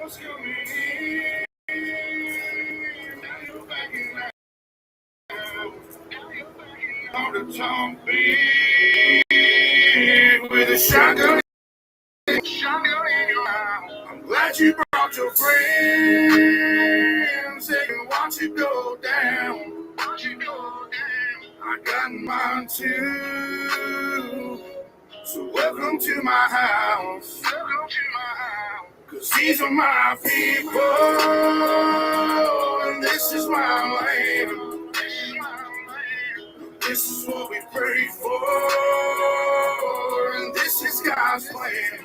On the tongue with a shotgun in your mouth. I'm glad you brought your friends. They can watch it go down. I got mine too. So welcome to my house. Cause these are my people. And this is my land. This is what we pray for. And this is God's plan.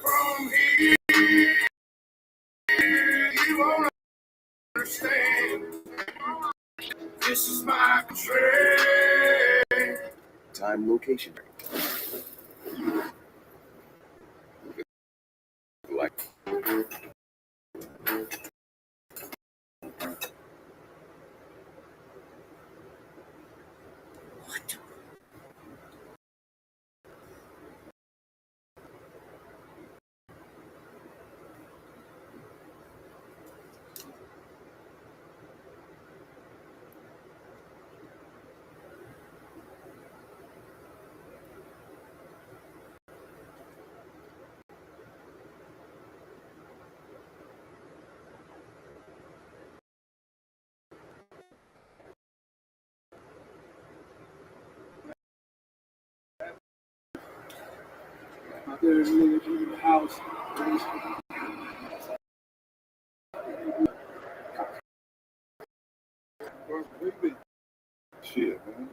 From here, you won't understand. This is my country. Time, location. Like. What? There's in the house. Shit, man.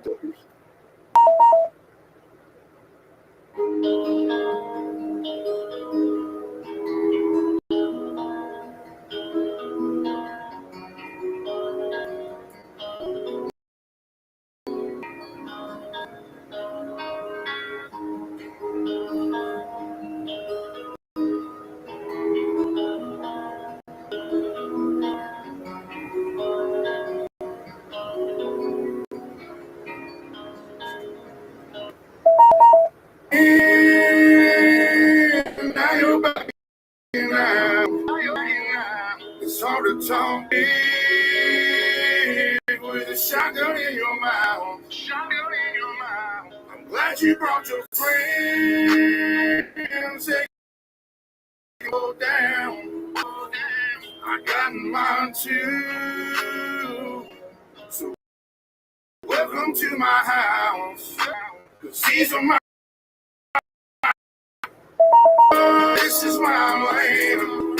Now you're back now. It's hard to talk with a shotgun in your mouth. I'm glad you brought your friends. They go down. I got mine too. So welcome to my house. Cause these are my. This is my land.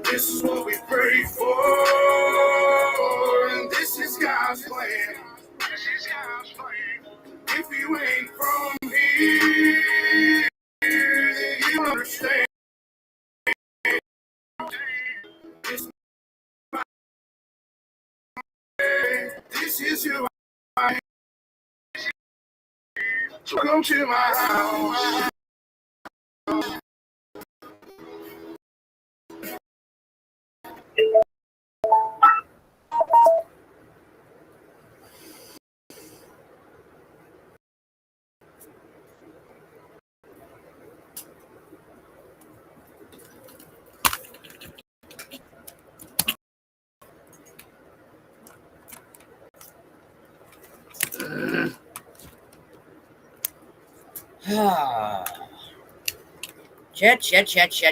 This is what we pray for. And this is God's plan. If you ain't from here, you understand. This is who I am. Welcome to my house.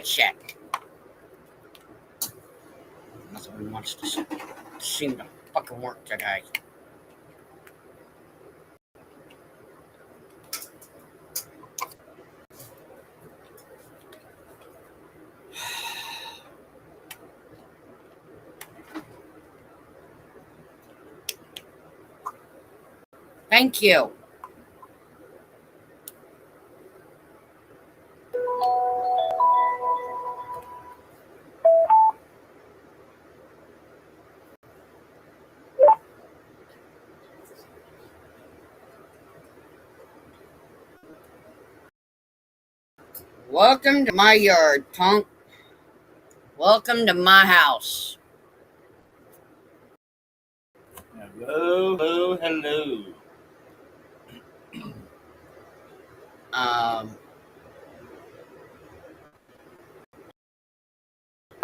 Check. Nothing wants to seem to fucking work today. Thank you. Welcome to my yard, punk. Welcome to my house. Hello.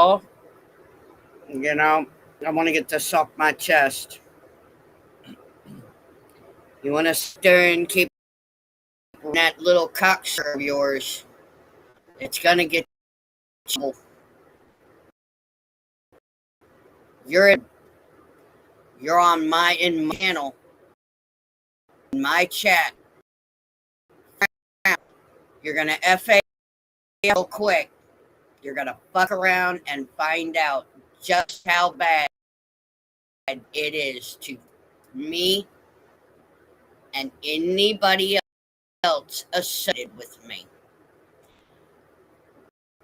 all, you know, I want to get this off my chest. You want to stir and keep that little cocksucker of yours. It's going to get you. You're on my channel, in my chat. You're going to FA real quick. You're going to fuck around and find out just how bad it is to me and anybody else associated with me.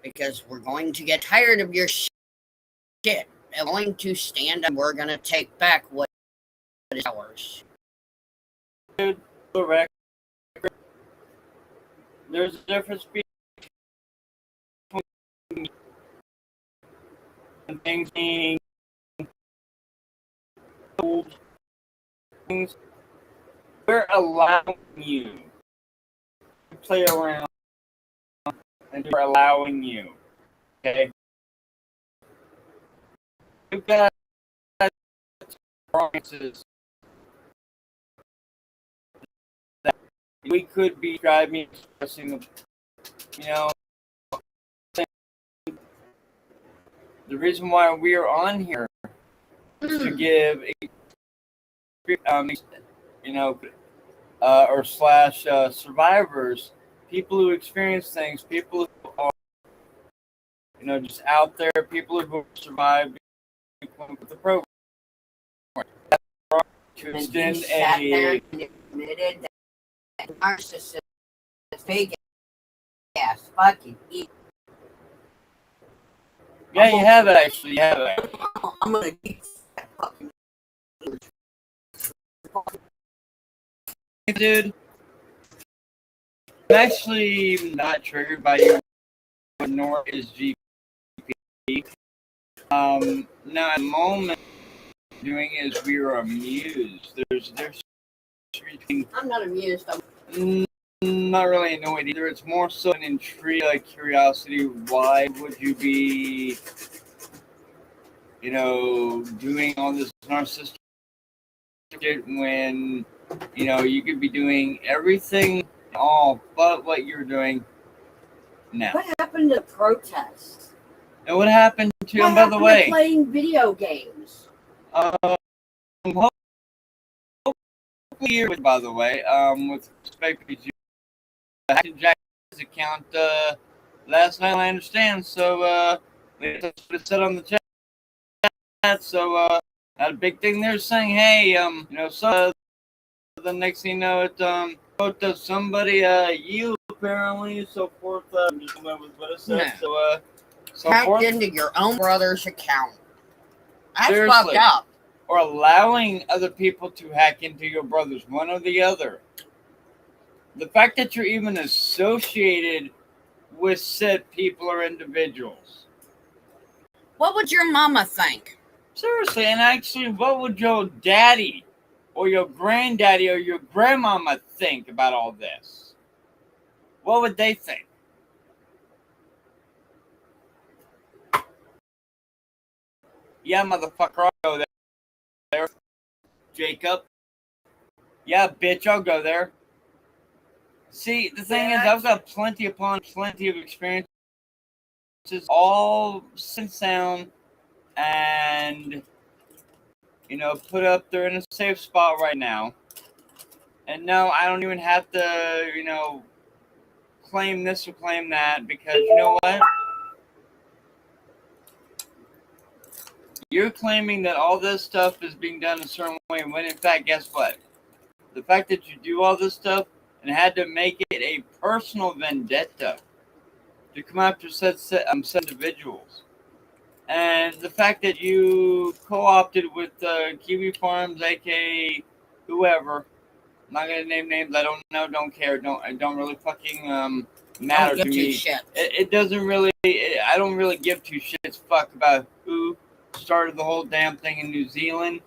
Because we're going to get tired of your shit. We're going to stand up. We're going to take back what is ours. Correct. There's a difference between things being things. We're allowing you to play around, and we're allowing you. Okay. You've got promises that we could be driving, expressing, you know, the reason why we are on here is to give, or slash survivors, people who experience things, people who are, just out there, people who survived with the program. To extend and admitted that narcissist fake ass fucking eat. Yeah, you have it actually. You have it. I'm gonna eat that fucking dude. I'm actually not triggered by you, nor is GP. Now at the moment doing is we are amused. There's I'm not amused. I'm not really annoyed either. It's more so an intrigue, like curiosity. Why would you be, doing all this narcissistic shit when, you could be doing everything all but what you're doing now? What happened to the protests? And what happened to him, by the way? Playing video games. Hopefully, by the way, with respect to Jack's account last night, I understand. So, that's what it said on the chat. So, had a big thing there saying, hey, so the next thing you know, it wrote somebody, you apparently, so forth. Just went with what it said. No. So hacked forth. Into your own brother's account. That's Seriously. fucked up. Or allowing other people to hack into your brother's, one or the other. The fact that you're even associated with said people or individuals. What would your mama think? Seriously, and actually, what would your daddy or your granddaddy or your grandmama think about all this? What would they think? Yeah, motherfucker, I'll go there. Jacob. Yeah, bitch, I'll go there. See, the thing is, I've got plenty upon plenty of experiences, all since sound, and, put up there in a safe spot right now. And no, I don't even have to, claim this or claim that, because you know what? You're claiming that all this stuff is being done a certain way, when in fact, guess what? The fact that you do all this stuff and had to make it a personal vendetta to come after said individuals. And the fact that you co-opted with Kiwi Farms, aka whoever, I'm not gonna name names. I don't know, don't care, don't really fucking matter to me. It doesn't really. I don't really give two shits fuck about who started the whole damn thing in New Zealand.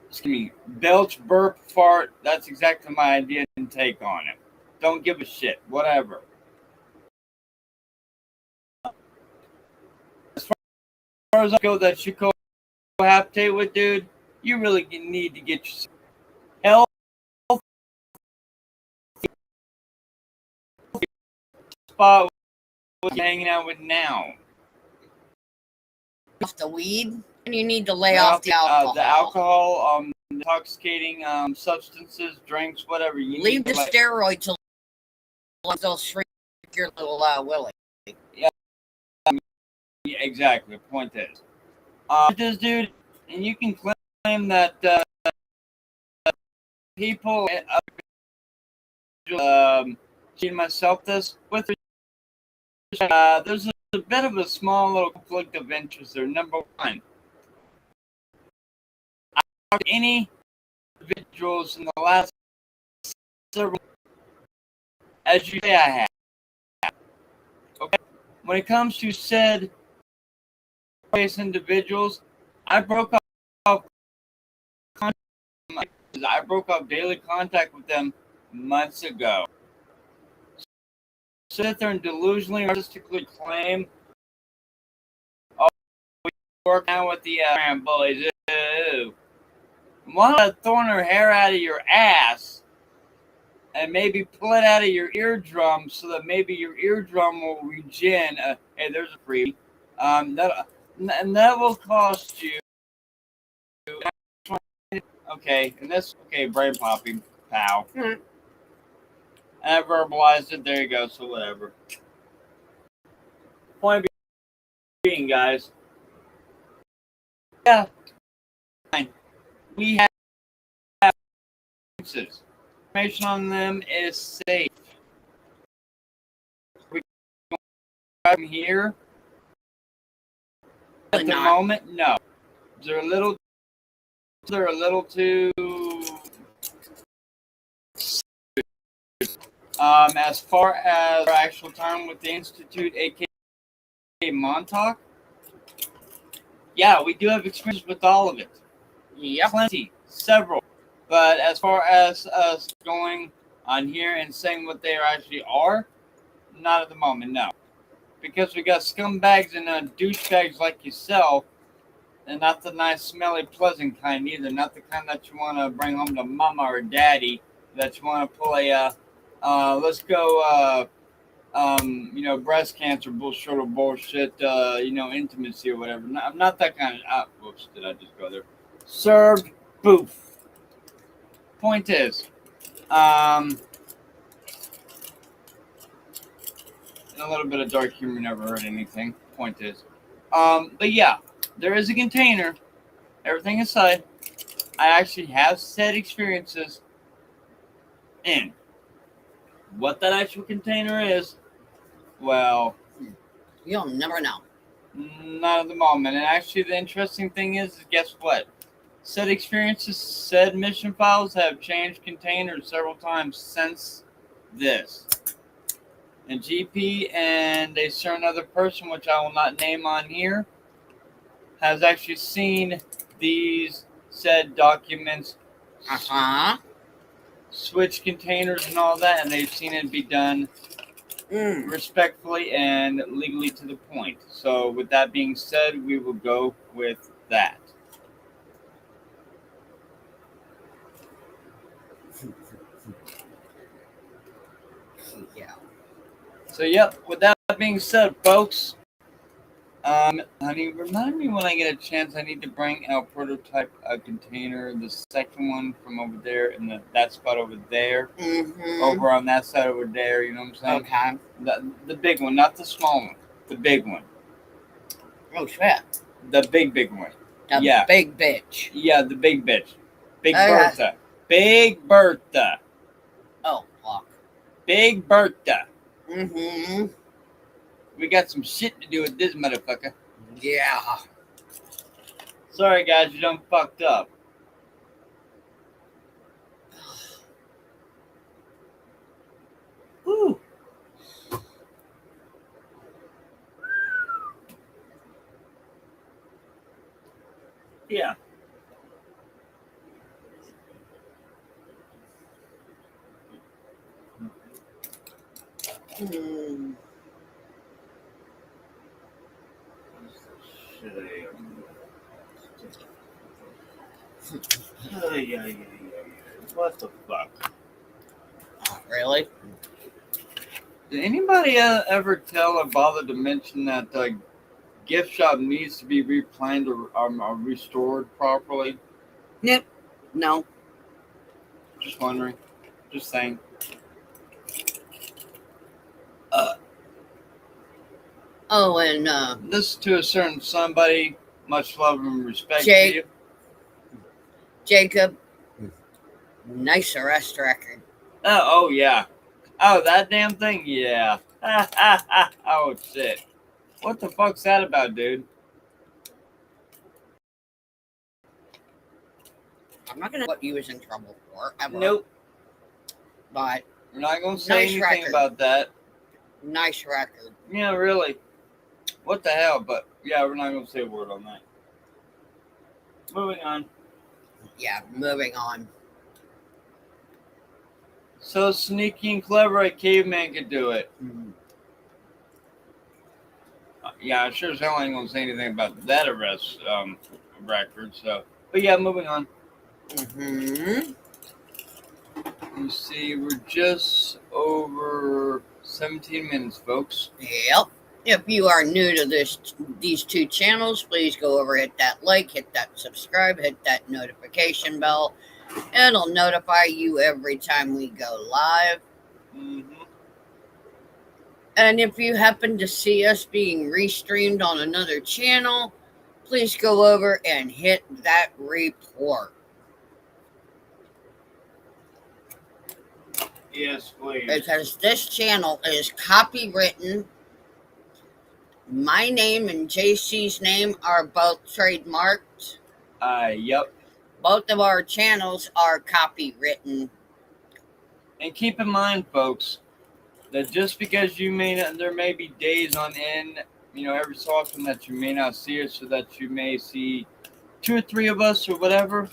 Excuse me, belch, burp, fart. That's exactly my idea and take on it. Don't give a shit. Whatever. far as I go, that you cohabitate with, dude, you really need to get yourself health spot with you hanging out with now. Off the weed, and you need to lay Lay off the alcohol. The alcohol, intoxicating substances, drinks, whatever. You Leave need the to, steroids alone. They'll shrink your little willy. Yeah, exactly. The point is, this dude, and you can claim that people, cheating myself this with. There's a bit of a small little conflict of interest there. Number one, I talked to any individuals in the last several, as you say, I have. Okay, when it comes to said individuals, I broke off daily contact with them months ago. Sit there and delusionally, artistically claim, "Oh, we work now with the bullies." Why not thorn her hair out of your ass and maybe pull it out of your eardrum so that maybe your eardrum will regen? Hey, there's a free. That will cost you. Okay, and this, okay, brain popping, pal. Mm-hmm. I verbalized it. There you go. So whatever. Point being, guys. Yeah, fine. We have information on them is safe. We from here at the moment. No, they're a little too. As far as our actual time with the Institute, aka Montauk, yeah, we do have experience with all of it. Yep. Plenty, several. But as far as us going on here and saying what they actually are, not at the moment, no. Because we got scumbags and douchebags like yourself, and not the nice, smelly, pleasant kind either. Not the kind that you want to bring home to mama or daddy, that you want to pull a, let's go, breast cancer bullshit, intimacy or whatever. I'm not that kind of, whoops, did I just go there? Served boof. Point is, a little bit of dark humor never hurt anything. Point is, but yeah, there is a container. Everything aside, I actually have said experiences in. What that actual container is, well, you'll never know. Not at the moment. And actually, the interesting thing is guess what? Said experiences, said mission files have changed containers several times since this. And GP and a certain other person, which I will not name on here, has actually seen these said documents switch containers and all that, and they've seen it be done respectfully and legally to the point. So with that being said, we will go with that. Yeah. So yep, with that being said, folks, honey, remind me when I get a chance. I need to bring our prototype container, the second one from over there, and that spot over there, over on that side over there. You know what I'm saying? Okay. The big one, not the small one. The big one. Oh shit. The big one. The big bitch. Yeah, the big bitch. Big Bertha. Big Bertha. Oh fuck. Big Bertha. Mm-hmm. We got some shit to do with this motherfucker. Yeah. Sorry, guys, you done fucked up. Whew. Yeah. Mm. Shit, What the fuck? Oh, really? Did anybody ever tell or bother to mention that the gift shop needs to be replaned or restored properly? Nope. No. Just wondering. Just saying. Oh, and This to a certain somebody. Much love and respect Jake. to you. Jacob, nice arrest record. Oh yeah. Oh, that damn thing? Yeah. Oh, shit. What the fuck's that about, dude? I'm not gonna put you was in trouble for ever. Nope. But We're not going to say Nice anything record. about that. nice record. Yeah, really. What the hell? But, yeah, we're not going to say a word on that. Moving on. Yeah, moving on. So sneaky and clever, a caveman could do it. Yeah, I sure as hell ain't going to say anything about that arrest record. So, but yeah, moving on. Mm-hmm. You see, we're just over 17 minutes, folks. Yep. If you are new to these two channels, please go over, hit that like, hit that subscribe, hit that notification bell. It'll notify you every time we go live. Mm-hmm. And if you happen to see us being restreamed on another channel, please go over and hit that report. Yes, please. Because this channel is copywritten. My name and JC's name are both trademarked. Yep. Both of our channels are copywritten. And keep in mind, folks, that just because you may not, there may be days on end, every so often that you may not see us, so that you may see 2 or 3 of us or whatever.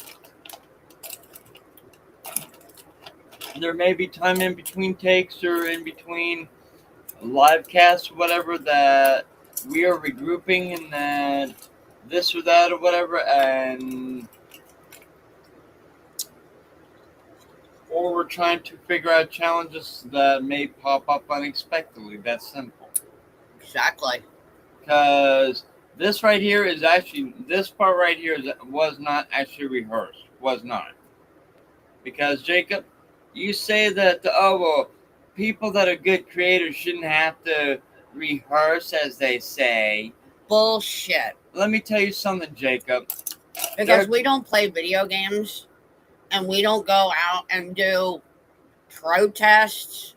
There may be time in between takes or in between live casts or whatever that we are regrouping and that this or that or whatever, and or we're trying to figure out challenges that may pop up unexpectedly. That's simple. Exactly. Because this right here is actually, this part right here was not actually rehearsed. Was not. Because, Jacob, you say that, people that are good creators shouldn't have to rehearse, as they say. Bullshit. Let me tell you something, Jacob. Because we don't play video games and we don't go out and do protests.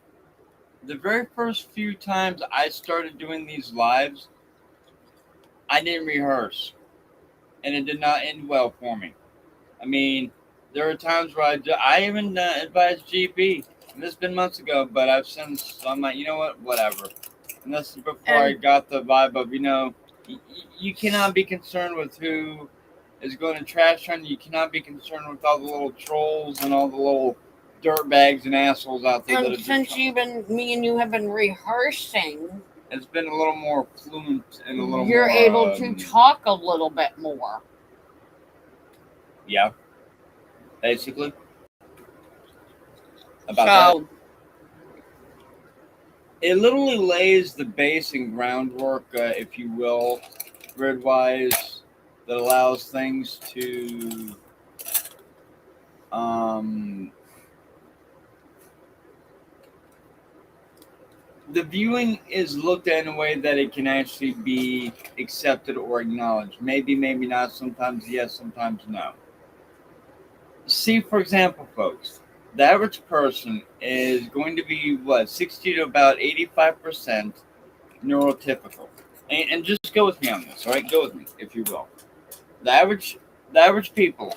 The very first few times I started doing these lives, I didn't rehearse. And it did not end well for me. I mean, there were times where I even advised GP. And this has been months ago, but I've since, I'm like, you know what, whatever. And this is before I got the vibe of, you cannot be concerned with who is going to trash on you. You cannot be concerned with all the little trolls and all the little dirtbags and assholes out there. And since me and you have been rehearsing, it's been a little more fluent and a little you're more, able to talk a little bit more. Yeah. Basically. About that. It literally lays the base and groundwork, if you will, grid-wise, that allows things to the viewing is looked at in a way that it can actually be accepted or acknowledged. Maybe, maybe not. Sometimes yes, sometimes no. See, for example, folks, the average person is going to be, 60 to about 85% neurotypical. And just go with me on this, all right? Go with me, if you will. The average people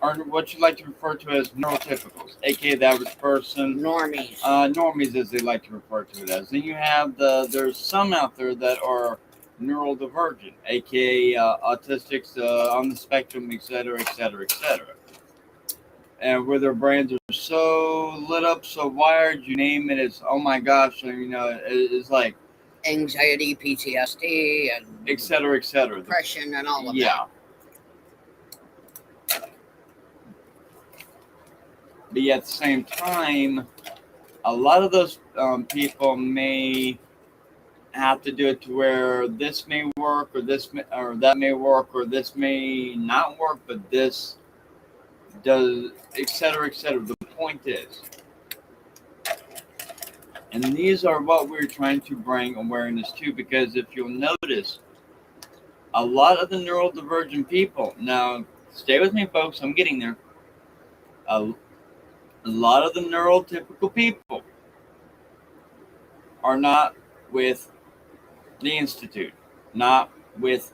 are what you like to refer to as neurotypicals, aka the average person. Normies. Normies, as they like to refer to it as. Then you have there's some out there that are neurodivergent, aka autistics on the spectrum, etc., etc., etc. And where their brains are so lit up, so wired, you name it, it's, oh my gosh, it's like anxiety, PTSD, and etc., etc. depression, and all of that. Yeah. But yet at the same time, a lot of those people may have to do it to where this may work, or or that may work, or this may not work, but this does, etc., etc. The point is, and these are what we're trying to bring awareness to, because if you'll notice, a lot of the neurodivergent people, now stay with me, folks, I'm getting there. A lot of the neurotypical people are not with the Institute, not with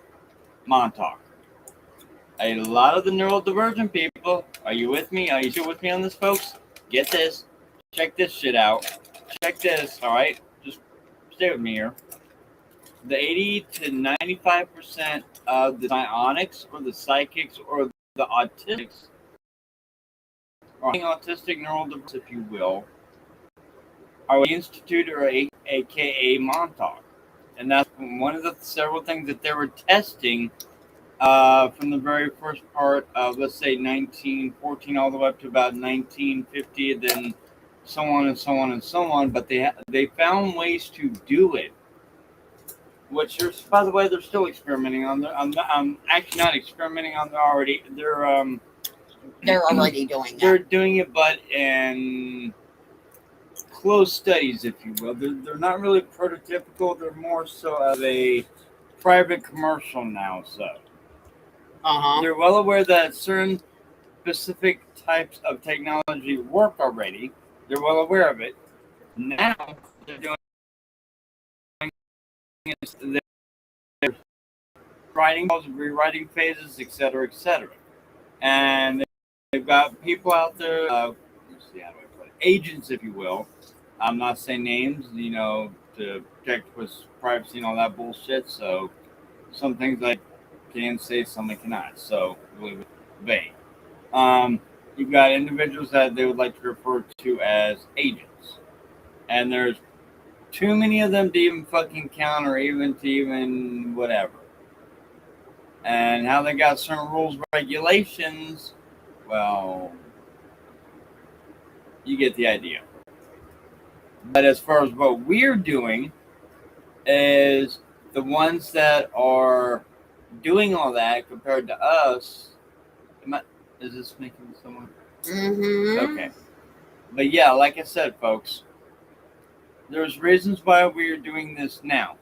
Montauk. A lot of the neurodivergent people, are you with me? Are you still with me on this, folks? Get this. Check this shit out. Check this, all right? Just stay with me here. The 80 to 95% of the psionics or the psychics or the autistics, or autistic neurodiverse, if you will, are the Institute or aka Montauk. And that's one of the several things that they were testing from the very first part of, let's say, 1914 all the way up to about 1950, then so on and so on and so on. But they found ways to do it, which, by the way, they're still experimenting on. I'm actually not experimenting on. They're already doing They're that. doing it, but in closed studies, if you will. They're not really prototypical. They're more so of a private commercial now. So they're well aware that certain specific types of technology work already. They're well aware of it. Now they're doing they're writing, rewriting phases, etc., etc. And they've got people out there. Let's see, how do I put it? Agents, if you will. I'm not saying names, to protect with privacy and all that bullshit. So some things I can say, some I cannot. So really vague. You've got individuals that they would like to refer to as agents, and there's too many of them to even fucking count, or even whatever. And how they got certain rules, regulations, well, you get the idea. But as far as what we're doing, is the ones that are doing all that compared to us. Is this making someone? Okay. But yeah, like I said, folks, there's reasons why we are doing this now.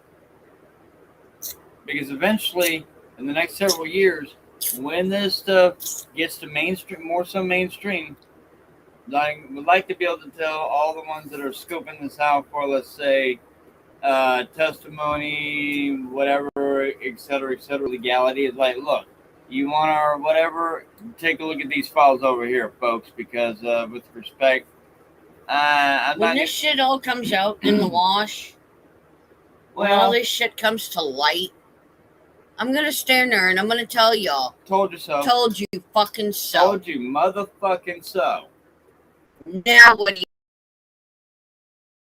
Because eventually, in the next several years, when this stuff gets to mainstream, more so mainstream, I would like to be able to tell all the ones that are scoping this out for, let's say, testimony, whatever, etc., legality, is like, look, you want our whatever, take a look at these files over here, folks, because with respect, when this shit all comes out in the wash, when all this shit comes to light, I'm gonna stand there and I'm gonna tell y'all. Told you so. Told you fucking so. Told you motherfucking so. Now what do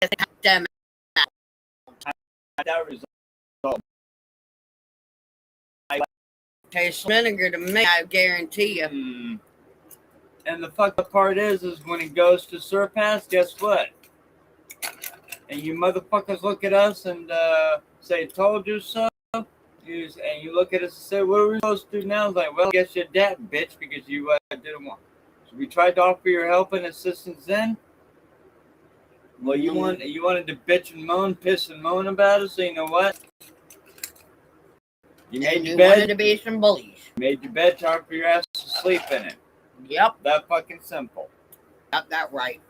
you them that result? tastes vinegar to me, I guarantee you. And the fucked up part is when it goes to surpass, guess what? And you motherfuckers look at us and say, told you so. And you look at us and say, what are we supposed to do now? It's like, well, I guess you're dead, bitch, because you didn't want. So we tried to offer your help and assistance then. Well, you wanted to bitch and moan, piss and moan about it. So you know what? You made your bed. Wanted to be some bullies. You made your bed, time for your ass to sleep in it. Yep. That fucking simple. Got that right.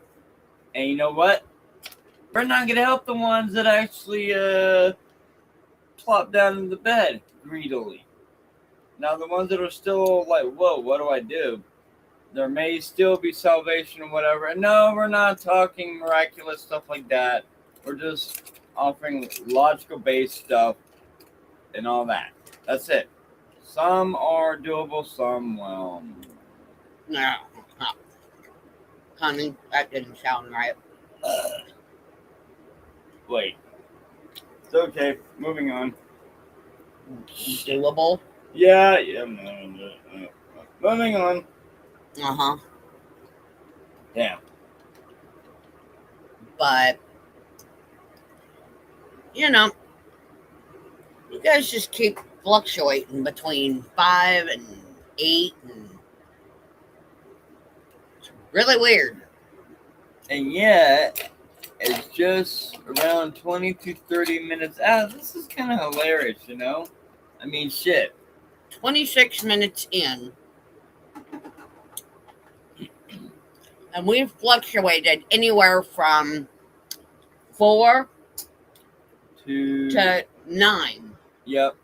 And you know what? We're not gonna help the ones that actually plop down in the bed greedily. Now the ones that are still like, whoa, what do I do? There may still be salvation or whatever. And no, we're not talking miraculous stuff like that. We're just offering logical based stuff and all that. That's it. Some are doable, some, well. No. Honey, that didn't sound right. Wait. It's okay. Moving on. Doable? Yeah. Moving on. Damn. But, you know, you guys just keep fluctuating between 5 and 8. And it's really weird. And yet, it's just around 20 to 30 minutes out. This is kind of hilarious, you know? I mean, shit. 26 minutes in. And we've fluctuated anywhere from 4 to 9. Yep.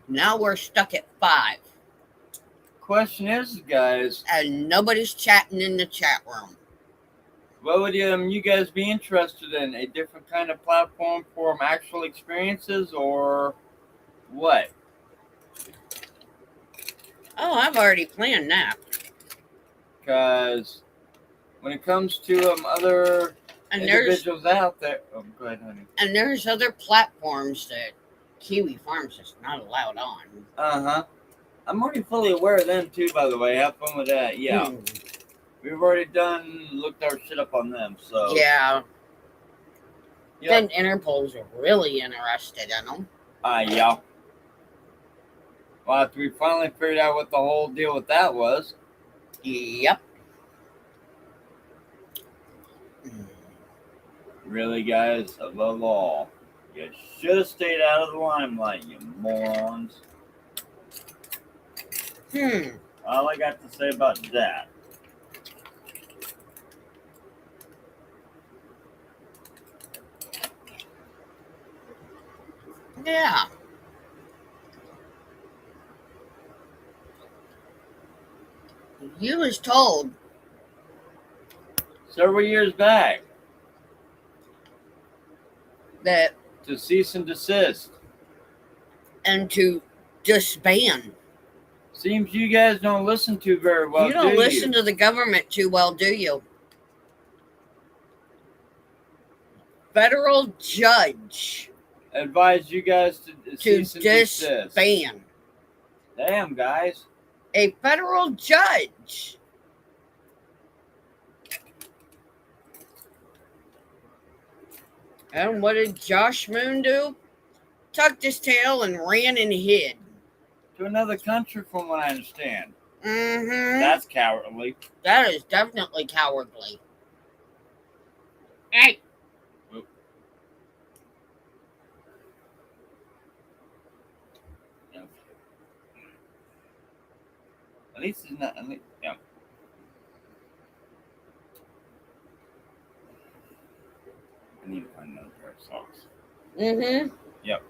Now we're stuck at 5. Question is, guys, And nobody's chatting in the chat room. what would you guys be interested in? A different kind of platform for actual experiences, or what? Oh, I've already planned that. Because when it comes to other And there's individuals out there, oh, go ahead, honey. and there's other platforms that Kiwi Farms is not allowed on. I'm already fully aware of them too. By the way, have fun with that. Yeah, we've already looked our shit up on them. So Yeah. Yep. Then Interpol's really interested in them. Yeah. Well, after we finally figured out what the whole deal with that was. Yep. Really, guys, above all, you should have stayed out of the limelight, you morons. All I got to say about that. Yeah. You was told Several years back that to cease and desist. and to disband. Seems you guys don't listen too very well. You don't do listen you? to the government too well, do you? Federal judge Advise you guys to to cease and desist. disband. Damn, guys. A federal judge. And what did Josh Moon do? Tucked his tail and ran and hid. To another country, from what I understand. Mm-hmm. That's cowardly. That is definitely cowardly. Hey. Whoop. Yep. At least it's not. Yeah. I need to find another pair of socks. Mm-hmm. Yep.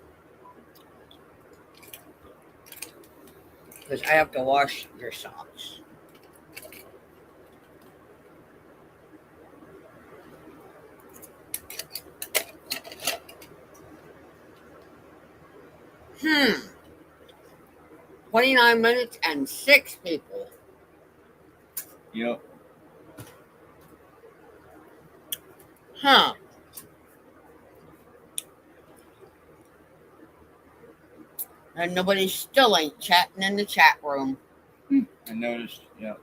Because I have to wash your socks. Hmm. 29 minutes and 6 people. Yep. Huh. And nobody still ain't chatting in the chat room. I noticed. Yep.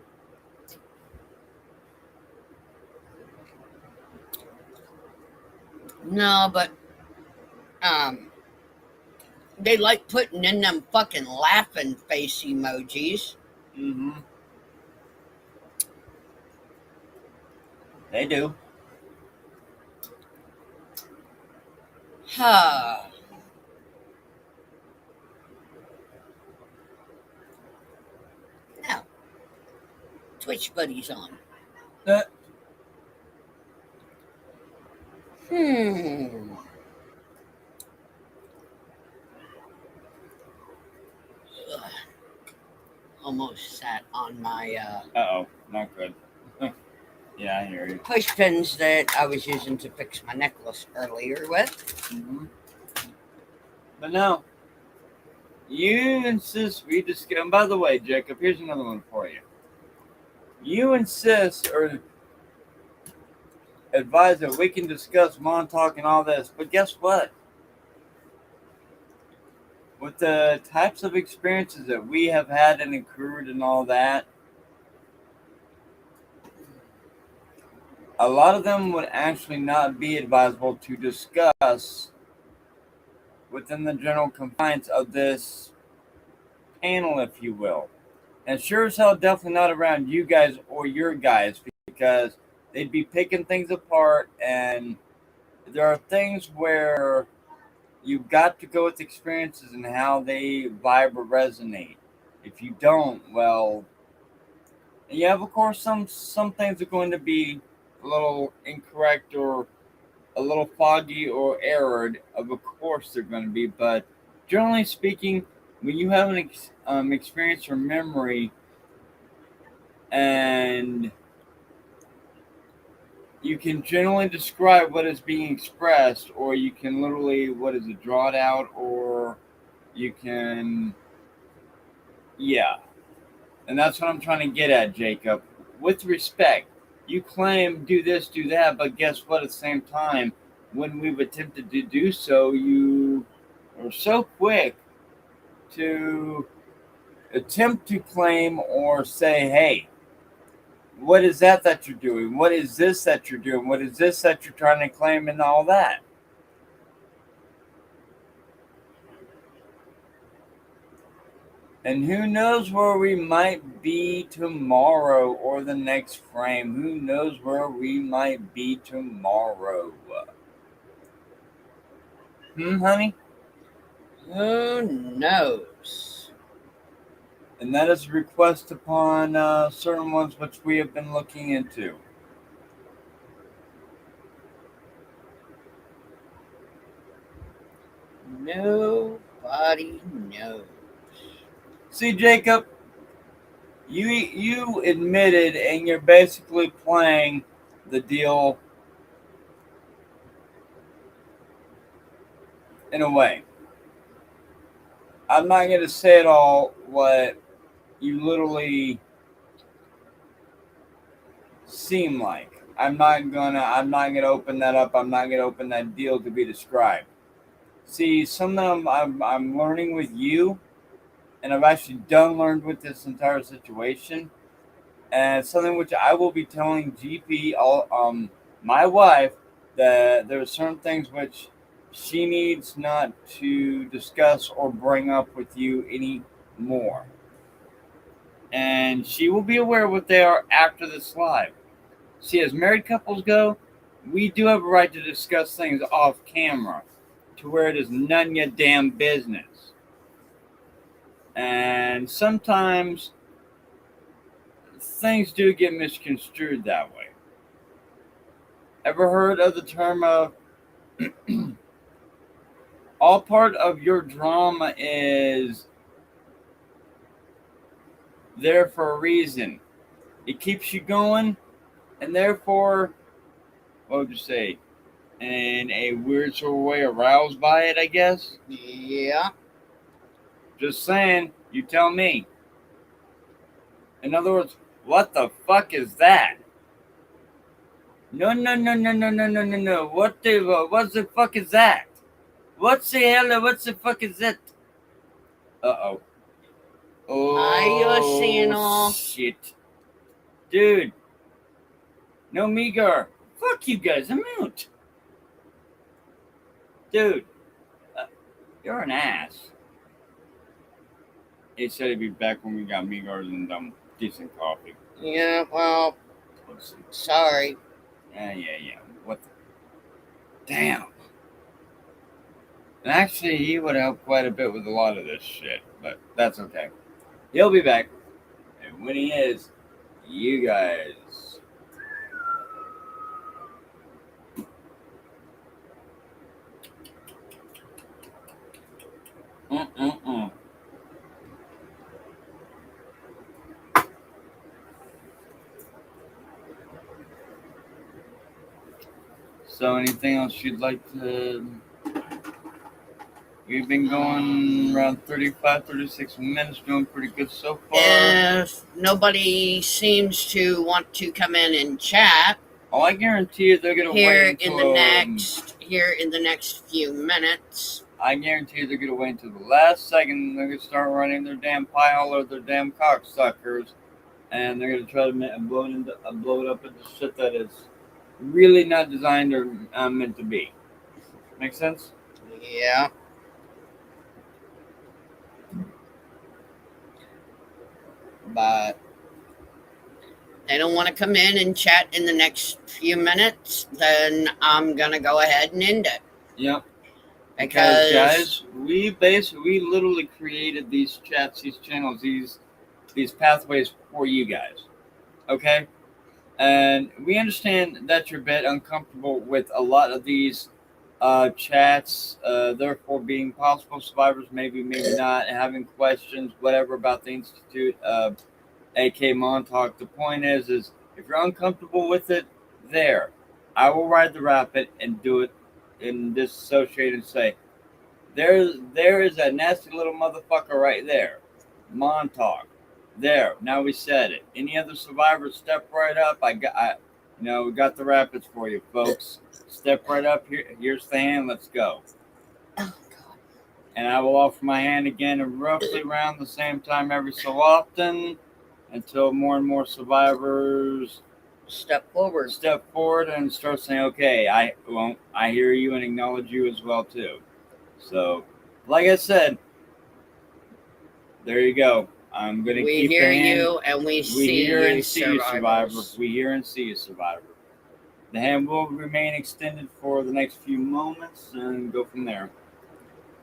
No, but they like putting in them fucking laughing face emojis. Mm-hmm. They do. Huh. Now, Twitch buddies on. Hmm. Ugh. Almost sat on my Uh-oh. Not good. Yeah, I hear you. push pins that I was using to fix my necklace earlier with. Mm-hmm. But no. You insist we discuss. And by the way, Jacob, here's another one for you. You insist or advise that we can discuss Montauk and all this, but guess what? with the types of experiences that we have had and accrued and all that, a lot of them would actually not be advisable to discuss within the general confines of this panel, if you will. And sure as hell, definitely not around you guys or your guys, because they'd be picking things apart, and there are things where you've got to go with experiences and how they vibe or resonate. If you don't, well, you have, of course, some things are going to be a little incorrect or a little foggy or errored. Of course, they're going to be, but generally speaking, when you have an experience or memory, and you can generally describe what is being expressed, or you can literally, draw it out, or you can, yeah. And that's what I'm trying to get at, Jacob. With respect, you claim do this, do that, but guess what? At the same time, when we've attempted to do so, you are so quick to attempt to claim or say, hey, what is that you're doing? What is this that you're doing? What is this that you're trying to claim, and all that? And who knows where we might be tomorrow or the next frame? Who knows where we might be tomorrow? Honey? Who knows? And that is a request upon certain ones which we have been looking into. Nobody knows. See, Jacob, you admitted, and you're basically playing the deal in a way. I'm not going to say it all what you literally seem like. I'm not gonna open that up. I'm not gonna open that deal to be described. See, some of them I'm learning with you, and I've actually learned with this entire situation, and something which I will be telling GP, my wife, that there are certain things which she needs not to discuss or bring up with you anymore. And she will be aware of what they are after this live. See, as married couples go, we do have a right to discuss things off camera to where it is none of your damn business. And sometimes things do get misconstrued that way. Ever heard of the term of all part of your drama is there for a reason? It keeps you going, and therefore, what would you say, in a weird sort of way, aroused by it, I guess? Yeah. Just saying, you tell me. In other words, what the fuck is that? No. What the fuck is that? What the fuck is that? Uh-oh. Are you seeing all? Shit. Dude. No, Megar. Fuck you guys, I'm out. Dude. You're an ass. He said he'd be back when we got Megars and decent coffee. Yeah, well, sorry. Yeah. What the? Damn. And actually, he would help quite a bit with a lot of this shit, but that's okay. He'll be back. And when he is, you guys. So anything else you'd like to... We've been going around 35, 36 minutes, doing pretty good so far. If nobody seems to want to come in and chat, I guarantee you they're going to wait until... here in the next few minutes. I guarantee they're gonna wait until the last second. They're gonna start running their damn pile or their damn cocksuckers, and they're gonna try to blow it up into shit that is really not designed or meant to be. Make sense? Yeah. But they don't want to come in and chat in the next few minutes, then I'm gonna go ahead and end it. Yep. Because guys, we literally created these chats, these channels, these pathways for you guys. Okay? And we understand that you're a bit uncomfortable with a lot of these chats, therefore being possible survivors, maybe not, and having questions, whatever, about the Institute of AK Montauk. The point is if you're uncomfortable with it, I will ride the rapid and do it and disassociate and say, there is a nasty little motherfucker right there. Montauk. There. Now we said it. Any other survivors, step right up. we got the rapids for you, folks. Step right up here. Here's the hand. Let's go. Oh, God. And I will offer my hand again roughly around the same time every so often until more and more survivors step forward and start saying, okay, I hear you and acknowledge you as well too. So, like I said, there you go. I'm gonna we keep hear the hand. you and we hear you, and see you, survivor. survivors. We hear and see you, survivor. The hand will remain extended for the next few moments and go from there.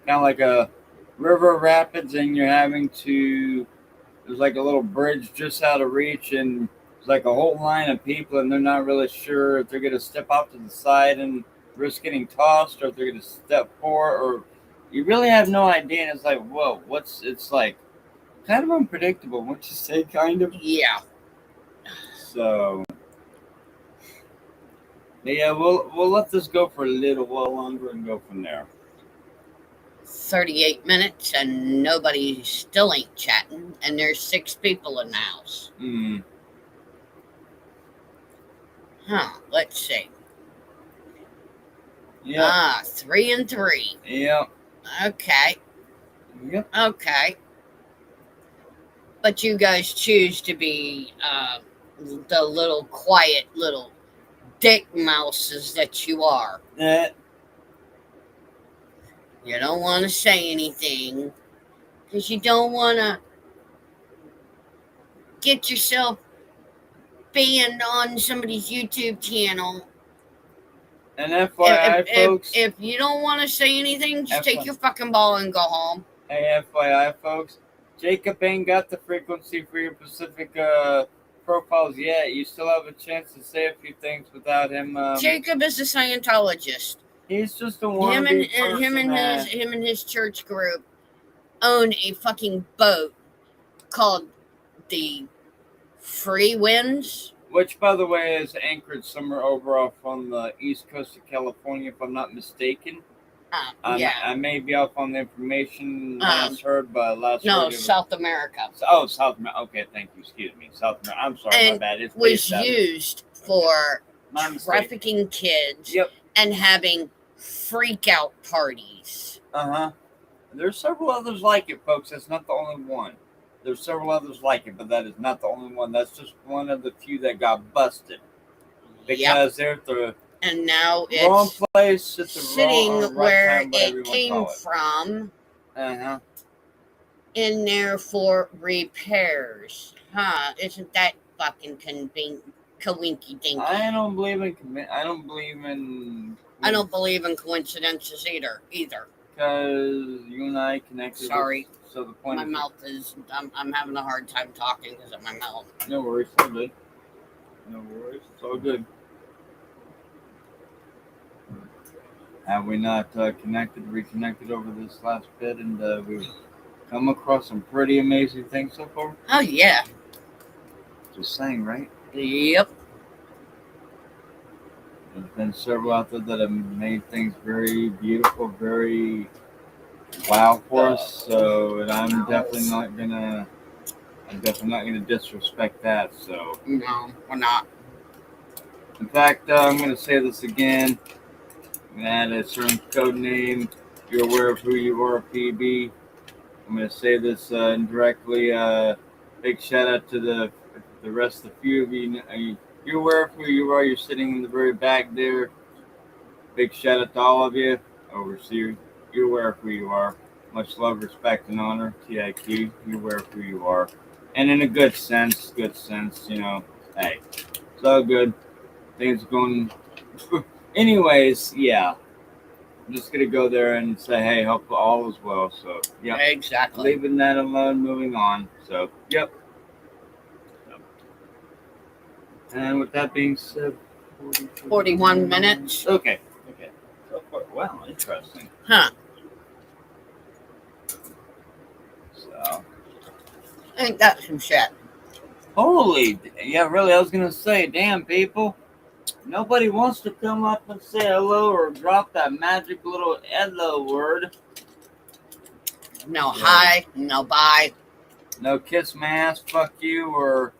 Kind of like a river rapids, and you're having to. There's like a little bridge just out of reach, and there's like a whole line of people, and they're not really sure if they're gonna step off to the side and risk getting tossed, or if they're gonna step forward, or you really have no idea. And it's like, whoa, it's like kind of unpredictable. Wouldn't you say, kind of? Yeah. So, yeah, we'll let this go for a little while longer and go from there. 38 minutes and nobody still ain't chatting, and there's 6 people in the house. Let's see. Yeah. 3 and 3. Yep. Okay. Yep. Okay. But you guys choose to be the little quiet little dick mouses that you are. You don't want to say anything because you don't want to get yourself banned on somebody's YouTube channel. And FYI, folks. If you don't want to say anything, just take FYI. your fucking ball and go home. Hey, FYI, folks. Jacob ain't got the frequency for your Pacific profiles yet. You still have a chance to say a few things without him. Jacob is a Scientologist. He's just a Him and his church group own a fucking boat called the Free Winds, which, by the way, is anchored somewhere over off on the east coast of California, if I'm not mistaken. Yeah. I may be off on the information last heard, but last heard South America. South America. Okay, thank you. Excuse me, South America. I'm sorry, and my bad. It was used for trafficking kids. Yep. And having freak out parties. There's several others like it, folks. That's not the only one. There's several others like it, but that is not the only one. That's just one of the few that got busted because they're at the now wrong it's place at the sitting wrong, where right time, it came from. In there for repairs. Isn't that fucking coinky dinky? I don't believe in coincidences either. Because you and I connected. Sorry. So the point. My mouth is. I'm having a hard time talking because of my mouth. No worries. All good. No worries. It's all good. Have we not reconnected over this last bit, and we've come across some pretty amazing things so far? Oh yeah. Just saying, right? Yep. There's been several out there that have made things very beautiful, very wow for us. So, and I'm definitely not gonna disrespect that. So, no, we're not. In fact, I'm gonna say this again. I'm gonna add a certain code name You're aware of who you are, PB. I'm going to say this indirectly. Big shout out to the rest of the few of you. You're aware of who you are. You're sitting in the very back there. Big shout out to all of you. Overseer, you're aware of who you are. Much love, respect, and honor. TIQ, you're aware of who you are. And in a good sense, you know, hey, it's all good. Things going. Anyways, yeah. I'm just going to go there and say, hey, hope all is well. So, yeah. Exactly. Leaving that alone, moving on. So, yep. And with that being said, 41 minutes. Okay. So far, wow, interesting. Huh. So, Ain't that some shit? holy, yeah, really, I was gonna say, damn, people, nobody wants to come up and say hello or drop that magic little hello word. No hi, no bye. No kiss my ass, fuck you, or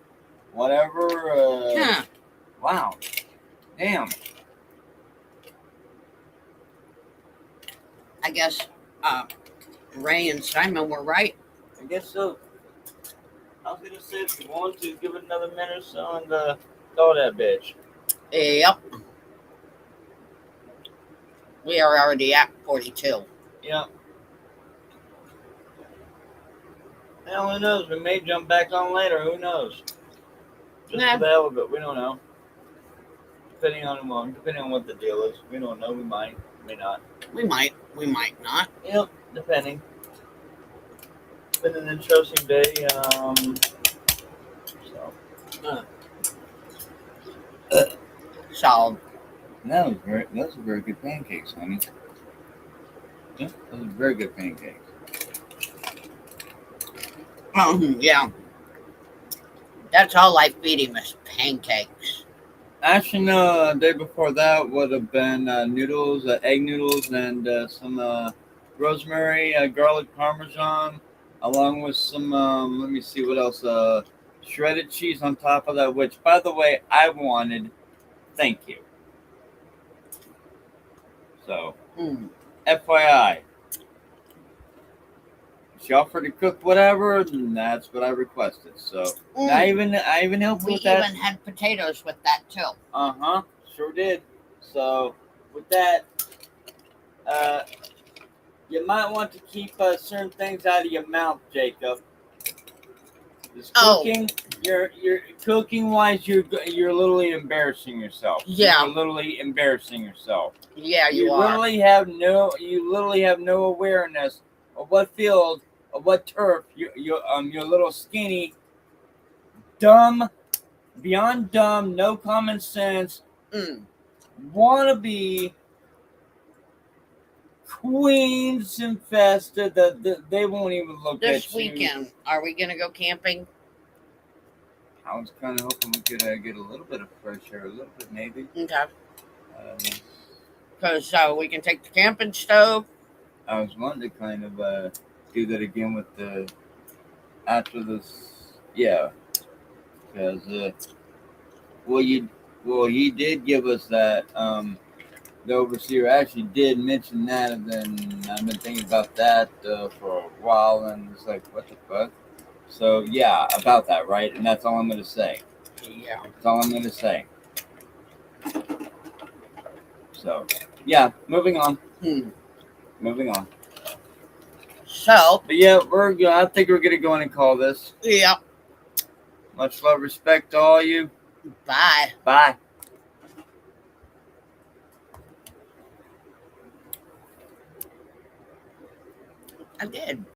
whatever. Huh. Wow, damn. I guess Ray and Simon were right. I guess so. I was gonna say, if you want to, give it another minute or so and throw that bitch. Yep. We are already at 42. Yeah. Hell, who knows? We may jump back on later. Who knows? Just Nah. for the hell of it, we don't know. Depending on what the deal is, we don't know. We might, may not. We might not. Yep, depending. It's been an interesting day. So Those are very good pancakes, honey. Yeah, those are very good pancakes. yeah. That's all I feed him is pancakes. Actually, no. The day before that would have been noodles, egg noodles, and some rosemary, garlic parmesan, along with some. Let me see what else. Shredded cheese on top of that. Which, by the way, I wanted. Thank you. So, FYI, she offered to cook whatever, and that's what I requested. So, I even helped We with that. even had potatoes with that too. Sure did. So, with that, you might want to keep certain things out of your mouth, Jacob. This cooking, you're cooking wise, you're literally embarrassing yourself. Yeah. You're literally embarrassing yourself. Yeah, you are. literally have no awareness of what field, of what turf your little skinny, dumb, beyond dumb, no common sense, wannabe queens infested that they won't even look at you. This weekend, are we gonna go camping? I was kind of hoping we could get a little bit of fresh air, a little bit maybe. Okay. Because we can take the camping stove. I was wanting to kind of do that again with the after this, yeah. Because he did give us that. The overseer actually did mention that, and then I've been thinking about that for a while, and it's like, what the fuck? So yeah, about that, right? And that's all I'm gonna say. Yeah. That's all I'm gonna say. So yeah, moving on. Moving on. So, but yeah, I think we're gonna go in and call this. Yeah. Much love, respect to all you. Bye. Bye. I did.